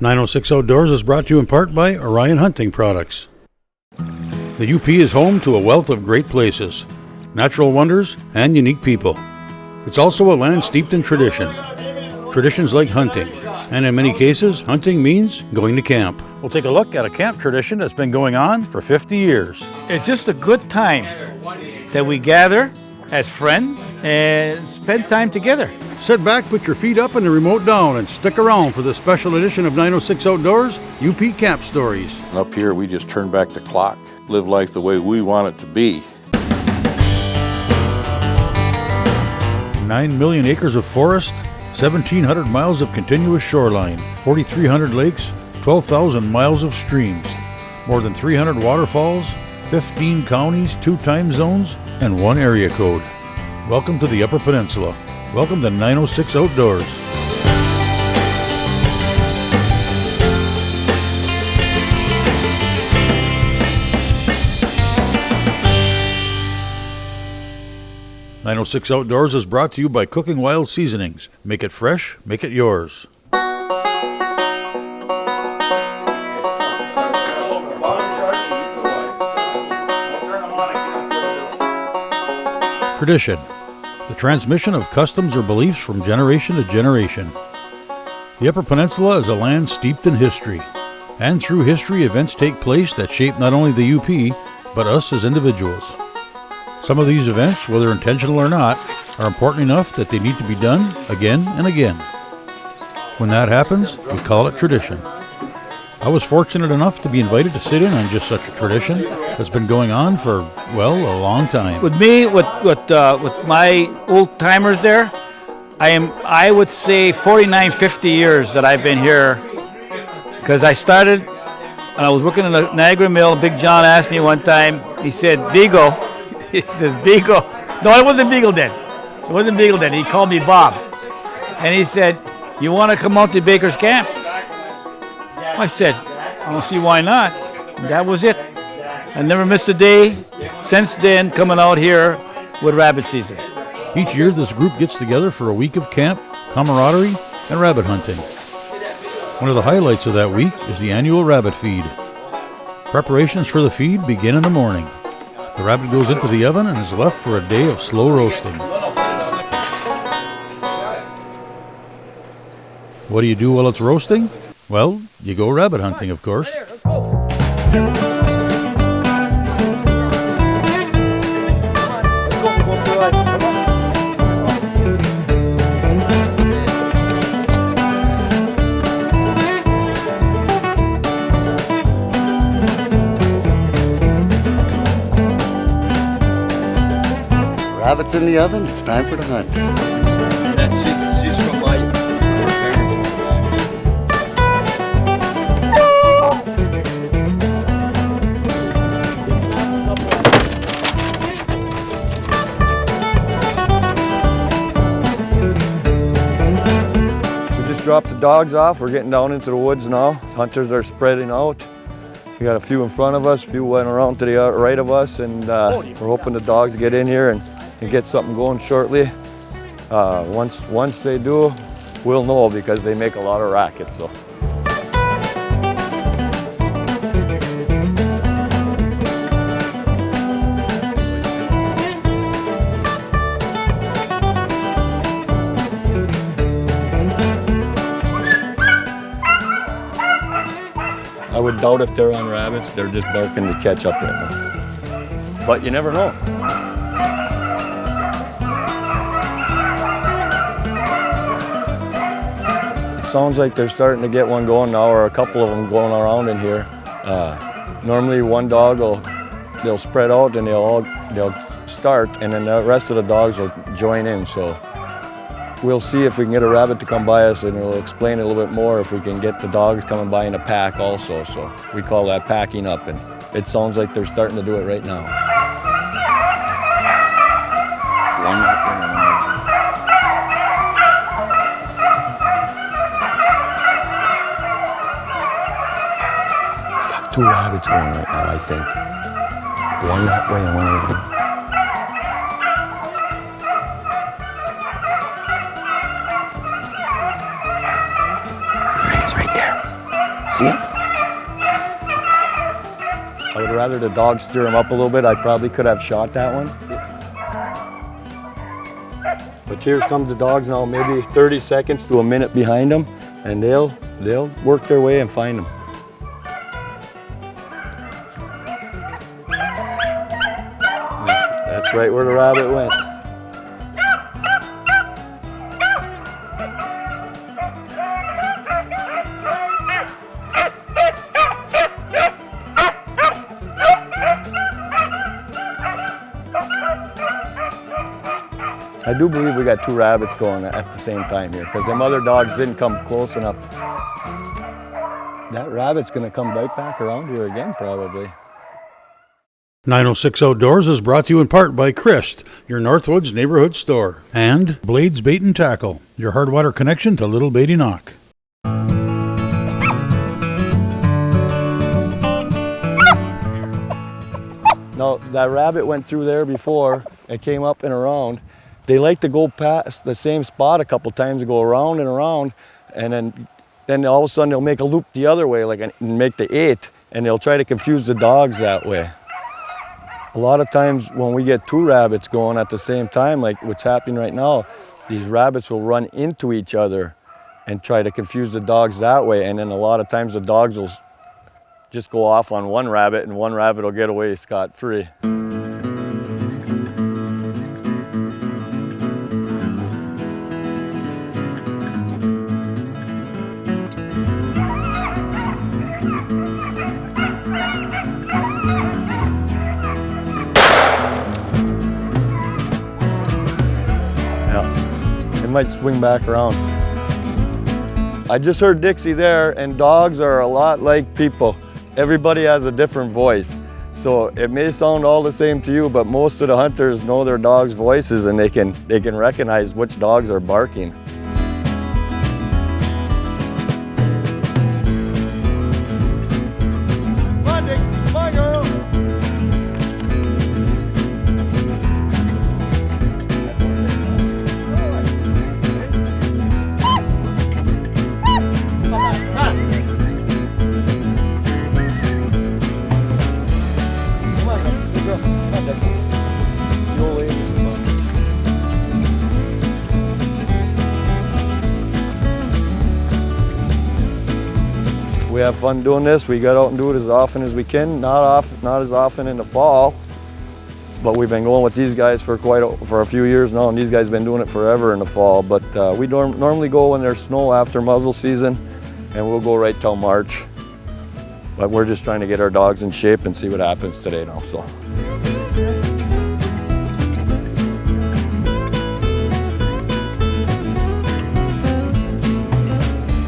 906 Outdoors is brought to you in part by Orion Hunting Products. The UP is home to a wealth of great places, natural wonders, and unique people. It's also a land steeped in tradition. Traditions like hunting, and in many cases, hunting means going to camp. We'll take a look at a camp tradition that's been going on for 50 years. It's just a good time that we gather as friends and spend time together. Sit back, put your feet up and the remote down, and stick around for this special edition of 906 Outdoors UP Camp Stories. Up here, we just turn back the clock, live life the way we want it to be. 9 million acres of forest, 1,700 miles of continuous shoreline, 4,300 lakes, 12,000 miles of streams, more than 300 waterfalls, 15 counties, 2 time zones, and 1 area code. Welcome to the Upper Peninsula. Welcome to 906 Outdoors. .906 Outdoors is brought to you by Cooking Wild Seasonings. Make it fresh, make it yours. Tradition. The transmission of customs or beliefs from generation to generation. The Upper Peninsula is a land steeped in history. And through history, events take place that shape not only the UP, but us as individuals. Some of these events, whether intentional or not, are important enough that they need to be done again and again. When that happens, we call it tradition. I was fortunate enough to be invited to sit in on just such a tradition that's been going on for, well, a long time. With me, with my old timers there, I would say 49, 50 years that I've been here, because I started and I was working in the Niagara Mill. Big John asked me one time, he said, Beagle. He says, Beagle. No, it wasn't Beagle then. It wasn't Beagle then. He called me Bob. And he said, you want to come out to Baker's Camp? I said, I don't see why not. And that was it. I never missed a day since then coming out here with rabbit season. Each year, this group gets together for a week of camp, camaraderie, and rabbit hunting. One of the highlights of that week is the annual rabbit feed. Preparations for the feed begin in the morning. The rabbit goes into the oven and is left for a day of slow roasting. What do you do while it's roasting? Well, you go rabbit hunting, of course. Rabbits in the oven, it's time for the hunt. She's from my parents. We just dropped the dogs off. We're getting down into the woods now. Hunters are spreading out. We got a few in front of us, a few went around to the right of us, and we're hoping the dogs get in here and get something going shortly. Once they do, we'll know because they make a lot of racket. So. I would doubt if they're on rabbits. They're just barking to catch up right now. But you never know. Sounds like they're starting to get one going now, or a couple of them going around in here. Normally one dog they'll spread out and they'll start, and then the rest of the dogs will join in. So we'll see if we can get a rabbit to come by us, and we'll explain a little bit more if we can get the dogs coming by in a pack also. So we call that packing up, and it sounds like they're starting to do it right now. Two rabbits going right now, I think. One that way and one over there. He's right there. See it? I would rather the dog steer him up a little bit. I probably could have shot that one. But here comes the dogs now, maybe 30 seconds to a minute behind them, and they'll work their way and find them. That's right where the rabbit went. I do believe we got two rabbits going at the same time here because them other dogs didn't come close enough. That rabbit's going to come right back around here again probably. 906 Outdoors is brought to you in part by Christ, your Northwoods neighborhood store, and Blades Bait and Tackle, your hardwater connection to Little Beatty Knock. No, that rabbit went through there before. It came up and around. They like to go past the same spot a couple times, go around and around, and then all of a sudden they'll make a loop the other way, like and make the 8, and they'll try to confuse the dogs that way. A lot of times when we get two rabbits going at the same time, like what's happening right now, these rabbits will run into each other and try to confuse the dogs that way, and then a lot of times the dogs will just go off on one rabbit and one rabbit will get away scot-free. Might swing back around. I just heard Dixie there, and dogs are a lot like people. Everybody has a different voice. So it may sound all the same to you, but most of the hunters know their dogs' voices and they can recognize which dogs are barking. Come on, Dixie, come on, girl. We have fun doing this. We get out and do it as often as we can. Not as often in the fall, but we've been going with these guys for a few years now, and these guys have been doing it forever in the fall. But we normally go when there's snow after muzzle season, and we'll go right till March. But we're just trying to get our dogs in shape and see what happens today now. So.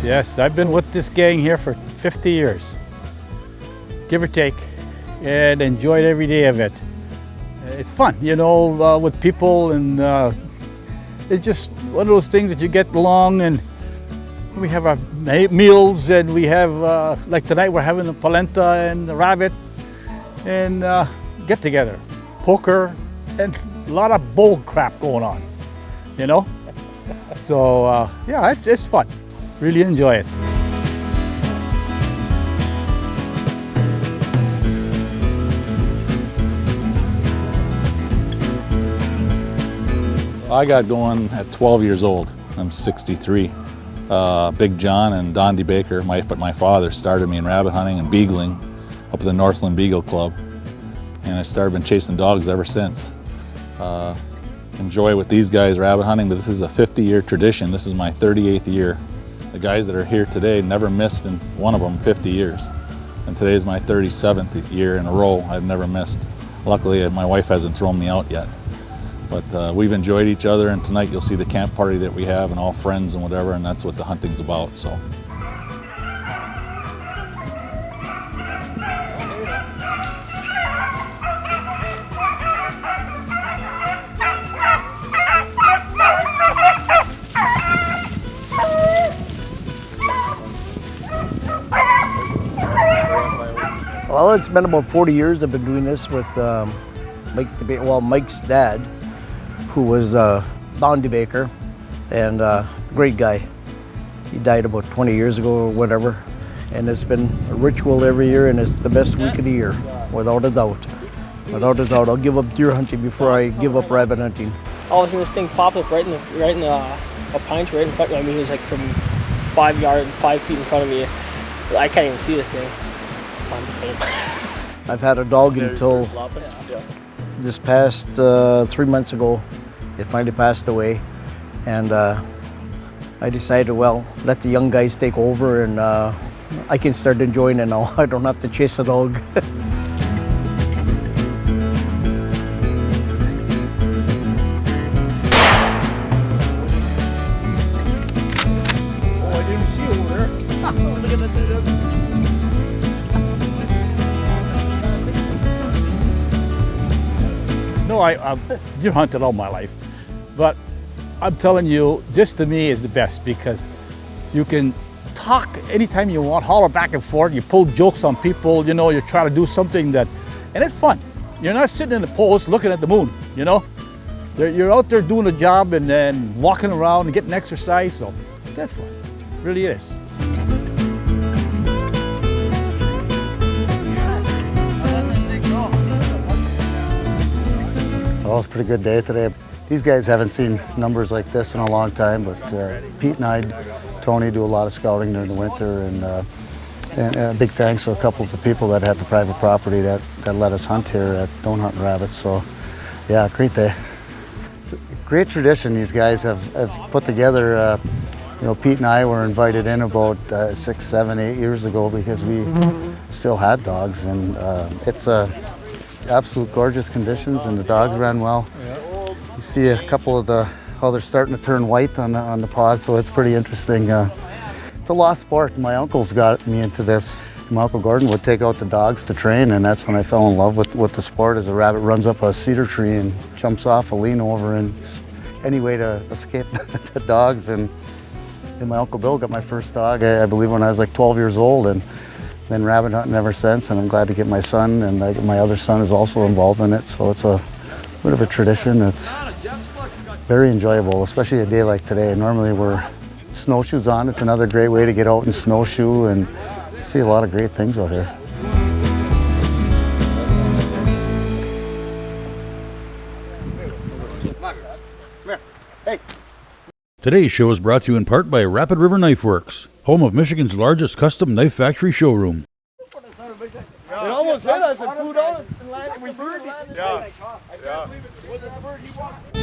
Yes, I've been with this gang here for 50 years, give or take, and enjoyed every day of it. It's fun, you know, with people, and it's just one of those things that you get along, and we have our meals, and we have, like tonight we're having the polenta and the rabbit, and get together, poker, and a lot of bull crap going on, you know? So yeah, it's fun. Really enjoy it. I got going at 12 years old. I'm 63. Big John and Don DeBaker, my father, started me in rabbit hunting and beagling up at the Northland Beagle Club. And I started been chasing dogs ever since. Enjoy with these guys rabbit hunting, but this is a 50-year tradition. This is my 38th year. The guys that are here today never missed in one of them 50 years. And today is my 37th year in a row. I've never missed. Luckily, my wife hasn't thrown me out yet. But we've enjoyed each other, and tonight you'll see the camp party that we have and all friends and whatever, and that's what the hunting's about. So. Well, it's been about 40 years I've been doing this with Mike's dad, who was Don DeBaker, and great guy. He died about 20 years ago or whatever. And it's been a ritual every year, and it's the best week of the year, without a doubt. Without a doubt, I'll give up deer hunting before I give up rabbit hunting. All of a sudden, this thing popped up right in a pine tree right in front of me. I mean, it was like from 5 feet in front of me. I can't even see this thing. I've had a dog until this past 3 months ago. It finally passed away, and I decided, well, let the young guys take over, and I can start enjoying it now. I don't have to chase a dog. No, I've deer hunted all my life, but I'm telling you, this to me is the best because you can talk anytime you want, holler back and forth, you pull jokes on people, you know, you try to do something that, and it's fun. You're not sitting in the post looking at the moon, you know? You're out there doing a job and then walking around and getting exercise, so that's fun, it really is. Well, it's a pretty good day today. These guys haven't seen numbers like this in a long time, but Pete and I, Tony, do a lot of scouting during the winter, and a big thanks to a couple of the people that had the private property that let us hunt here at Don't Hunt Rabbits. So, yeah, great day. It's a great tradition these guys have put together. You know, Pete and I were invited in about 6, 7, 8 years ago because we still had dogs, and it's absolute gorgeous conditions, and the dogs ran well. You see a couple of how they're starting to turn white on the paws, so it's pretty interesting. It's a lost sport. My uncle's got me into this. My Uncle Gordon would take out the dogs to train, and that's when I fell in love with the sport. As a rabbit runs up a cedar tree and jumps off a lean over, and any way to escape the dogs. And my Uncle Bill got my first dog, I believe, when I was like 12 years old, and been rabbit hunting ever since. And I'm glad to get my son, and my other son is also involved in it. So it's a bit of a tradition. It's very enjoyable, especially a day like today. Normally we're snowshoes on. It's another great way to get out and snowshoe and see a lot of great things out here. Today's show is brought to you in part by Rapid River Knife Works, home of Michigan's largest custom knife factory showroom. It almost hit us and flew down and landed. We see it landed. Yeah. I can't believe it. Was it the bird he walked?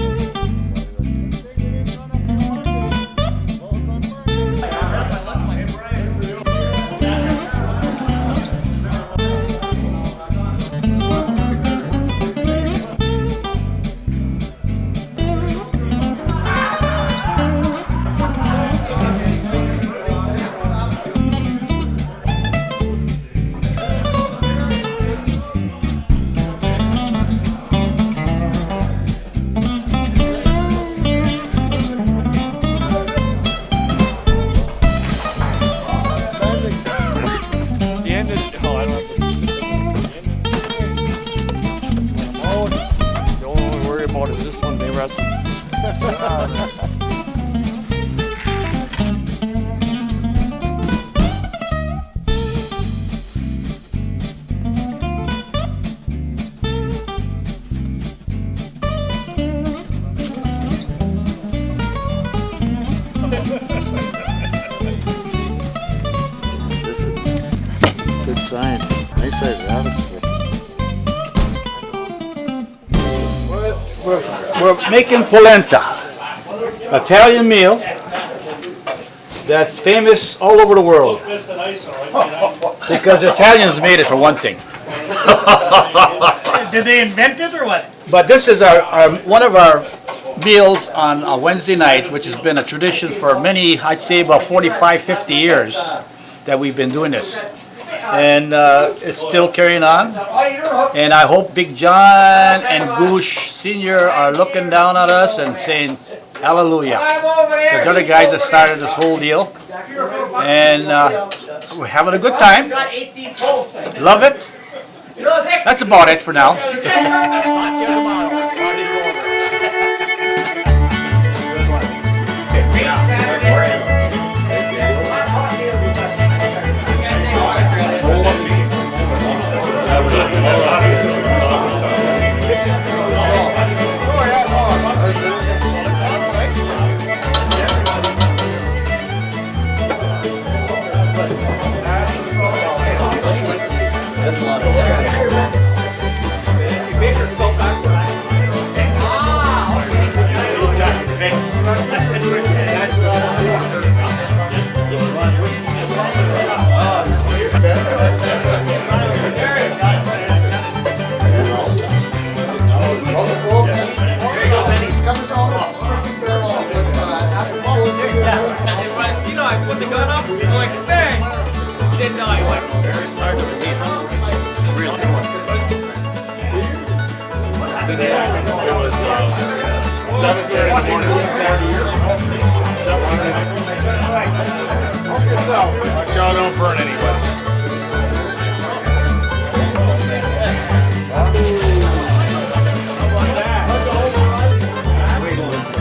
This is a good sign. Nice size rabbits. We're making polenta, Italian meal that's famous all over the world because Italians made it, for one thing. Did they invent it or what? But this is our one of our meals on a Wednesday night, which has been a tradition for many, I'd say about 45, 50 years that we've been doing this. And it's still carrying on. And I hope Big John and Goosh Sr. are looking down at us and saying, hallelujah. Because they're the guys that started this whole deal. And we're having a good time. Love it. That's about it for now. You know, I put the gun up, I'm like, bang! He didn't know I went. Very smart to believe. Really? It was 7:30 in the morning. Watch out, don't burn anyway.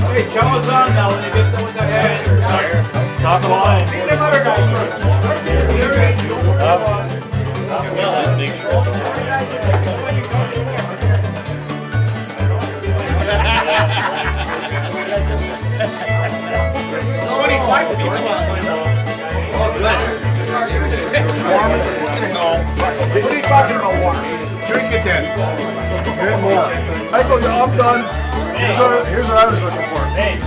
Hey, chow us on now when you get done with that head. Top of the line. What are you talking about warm? Drink it then. Get more. I go, I'm done. Here's what I was looking for. Hey.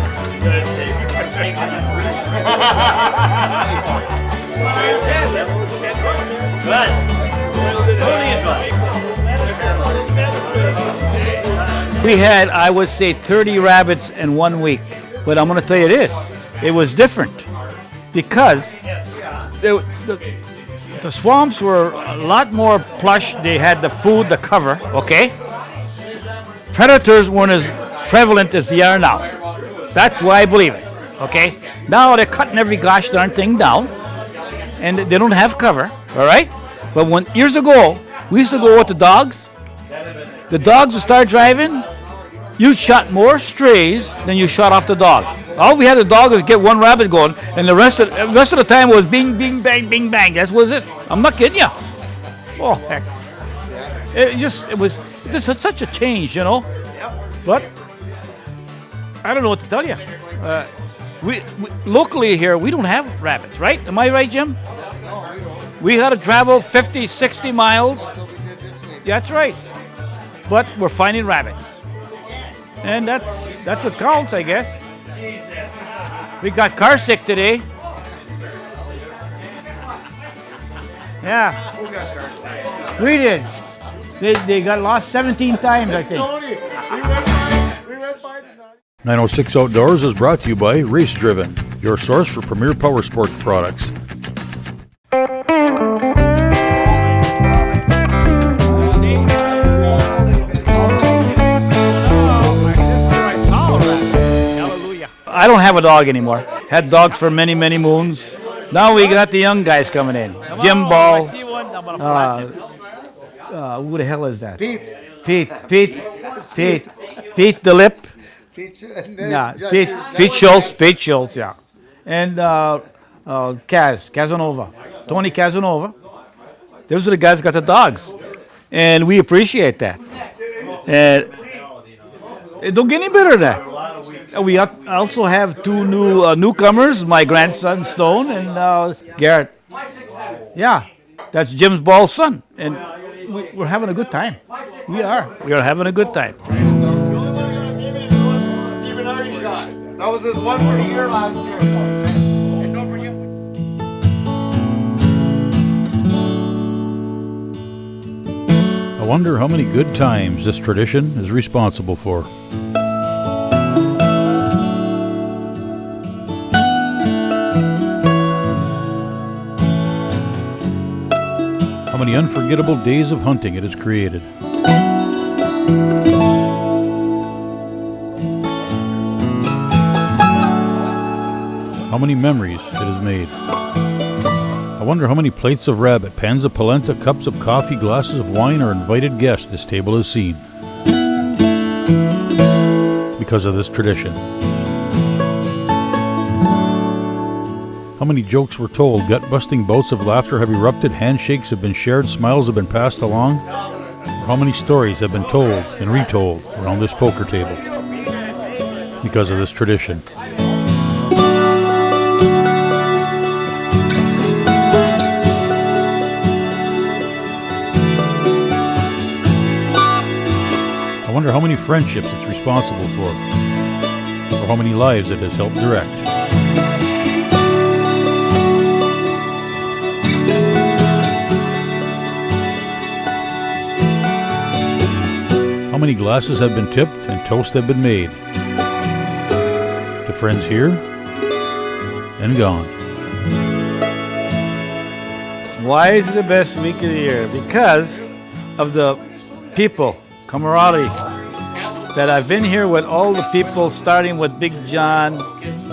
We had, I would say, 30 rabbits in 1 week. But I'm going to tell you this, it was different because the swamps were a lot more plush. They had the food, the cover, okay? Predators weren't as prevalent as they are now. That's why I believe it, okay? Now they're cutting every gosh darn thing down, and they don't have cover, all right? But years ago, we used to go with the dogs. The dogs would start driving, you shot more strays than you shot off the dog. All we had the dog was get one rabbit going, and the rest of the time was bing, bing, bang, bing, bang. That was it. I'm not kidding you. Oh heck! It was just such a change, you know. But I don't know what to tell you. We locally here we don't have rabbits, right? Am I right, Jim? We got to travel 50, 60 miles. That's right. But we're finding rabbits. And that's what counts, I guess. We got car sick today. Yeah. We did. They got lost 17 times, I think. 906 Outdoors is brought to you by Race Driven, your source for premier power sports products. I don't have a dog anymore. Had dogs for many, many moons. Now we got the young guys coming in. Jim Ball. Who the hell is that? Pete the Lip. Pete Schultz, yeah. And Casanova. Tony Casanova. Those are the guys who got the dogs. And we appreciate that. And it don't get any better than that. We also have two newcomers, my grandson Stone and Garrett. Yeah, that's Jim's Ball's son. And we're having a good time. We are having a good time. That was his one for the year last year. I wonder how many good times this tradition is responsible for. How many unforgettable days of hunting it has created. How many memories it has made. I wonder how many plates of rabbit, pans of polenta, cups of coffee, glasses of wine, or invited guests this table has seen. Because of this tradition. How many jokes were told, gut-busting bouts of laughter have erupted, handshakes have been shared, smiles have been passed along? Or how many stories have been told and retold around this poker table? Because of this tradition. I wonder how many friendships it's responsible for, or how many lives it has helped direct. How many glasses have been tipped and toasts have been made? To friends here and gone. Why is it the best week of the year? Because of the people, camaraderie, that I've been here with all the people, starting with Big John,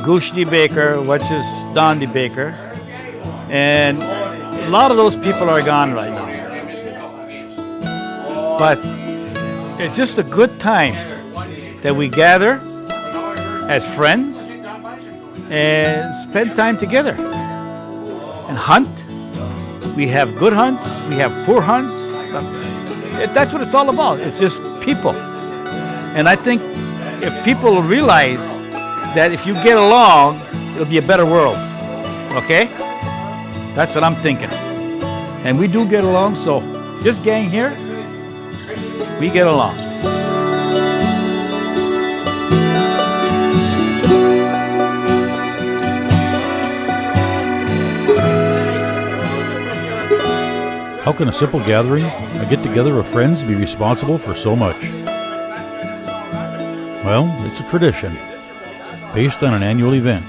Goosh DeBaker, which is Don DeBaker, and a lot of those people are gone right now. But it's just a good time that we gather as friends and spend time together and hunt. We have good hunts, we have poor hunts. That's what it's all about. It's just people. And I think if people realize that if you get along, it'll be a better world. Okay? That's what I'm thinking. And we do get along, so this gang here, we get along. How can a simple gathering, a get-together of friends, be responsible for so much? Well, it's a tradition, based on an annual event,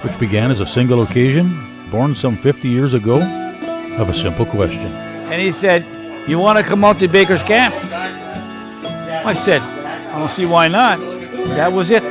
which began as a single occasion, born some 50 years ago, of a simple question. And he said, "You want to come out to Baker's Camp?" I said, "I don't see why not." That was it.